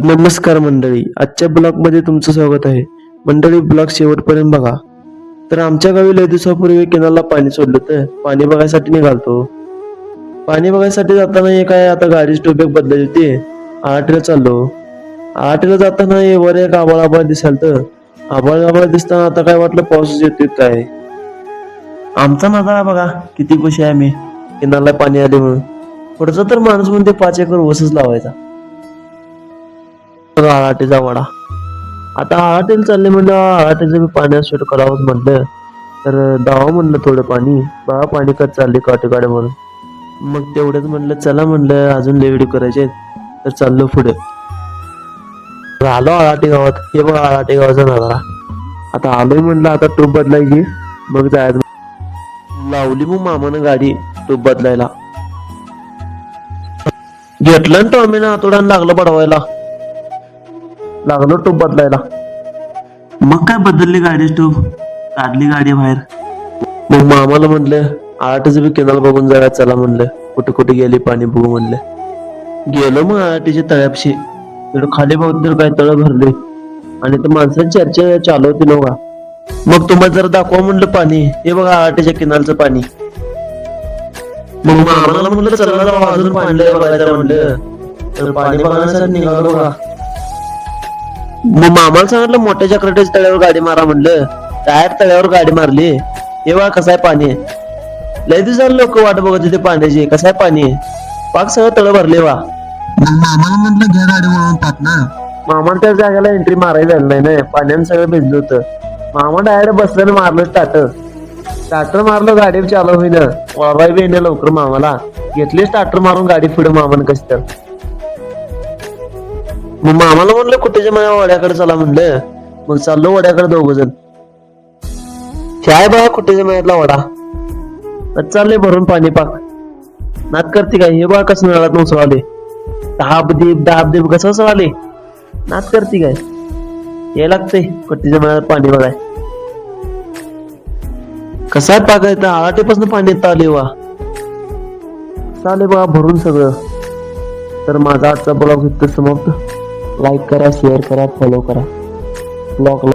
नमस्कार मंडळी, आजच्या ब्लॉग मध्ये तुमचं स्वागत आहे. मंडळी, ब्लॉग शेवटपर्यंत बघा. तर आमच्या गावी लय दिवसापूर्वी केनालला पाणी सोडलं, तर पाणी बघायसाठी निघालतो. पाणी बघायसाठी जाताना हे काय, आता गाडी स्टोबॅक बदलायची होती. आहाटीला चाललो. आहाटीला जाताना हे वर एक आबाळ आबाळ दिसाल, तर आबाळ आबाळ दिसताना आता काय वाटलं पाऊसच येतोय काय. आमचा नजारा बघा किती खुशी आहे मी, केनालला पाणी आले म्हणून. पुढचा तर माणूस म्हणते 5 एकर ऊसच लावायचा. आहाटीचा वाडा. आता आहाटीला चालले म्हणलं, आहाटीचं मी पाण्यात शूट करावंच म्हटलं, तर दावा म्हणलं थोडं पाणी बघा, पाणी कट चालले काटेकाडे म्हणून. मग तेवढंच म्हणलं चला, म्हणलं अजून लय व्हिडिओ करायचे, तर चाललो पुढे. आलो आहाटी गावात. हे बघा आहाटी गावाचा नजारा. आता आलोय म्हणलं, आता टूब बदलायची, मग जायचं. लावली मग मामानं गाडी टूब बदलायला. घेतलं टॉमीनं हातोड्यानं लागलं बडवायला. लागलो टूब बदलायला. मग काय बदलली गाडी, टूब काढली गाडी बाहेर. मग मामाला म्हणलं आहाटीचं बी केनाल बघून जाऊया चला म्हणलं, कुठे कुठे गेली पाणी बघू म्हणलं. गेलो मग आहाटीच्या तळ्यापाशी. तिकडे खाली बघत तर काय तळ भरले, आणि तर माणसांची चर्चा चालू होती नव्हा. मग तुम्हाला जरा दाखवा म्हणलं पाणी. हे बघा आहाटीच्या केनालचं पाणी. मग मामाला म्हणलं चला जाऊ, अजून पाणी बघायचं म्हणलं, तर पाणी बघण्यासाठी निघालो बघा. मग मामाला सांगितलं मोठ्या चक्राटेच्या तळ्यावर गाडी मारा म्हणलं. डायरेक्ट तळ्यावर गाडी मारली. हे बघा कसं आहे पाणी. लय दिवसाला लोक वाट बघत होते पाण्याची, कसं आहे पाणी. पाक सगळं तळ भरले वा. मामाला म्हटलं घ्या गाडी वळून पाहत ना. मामाला त्या जागेला एंट्री मारायला झालं नाही ना, पाण्यानं सगळं भिजलं होतं. मामा डायरेक्ट बसल्यानं मारलं स्टार्टर मारलं, गाडी चालू होईना. वळवाय बी येणे लवकर मामाला. घेतली स्टार्टर मारून गाडी पुढे मामानं कशी तर. मग मामाला म्हणलं कुठेच्या माझ्या वड्याकडे चला म्हणलं. मग चाललो वड्याकडे दोघ जण. काय बघा कुठेच्या माझ्यातला वडा. चालले भरून पाणी पाक. नात करते काय. हे बघा कसं मिळाला उसळाले. दाब दीप कसं उसळाले. नात करते काय. हे लागतंय कुठेच्या माझ्यात पाणी बघाय. कसं आहे पाक येतं. आहाटीपासून पाणी येतं आले वा. चाले बघा भरून सगळं. तर माझा आजचा ब्लॉग इथं समाप्त. लाईक करा, शेअर करा, फॉलो करा ब्लॉगला.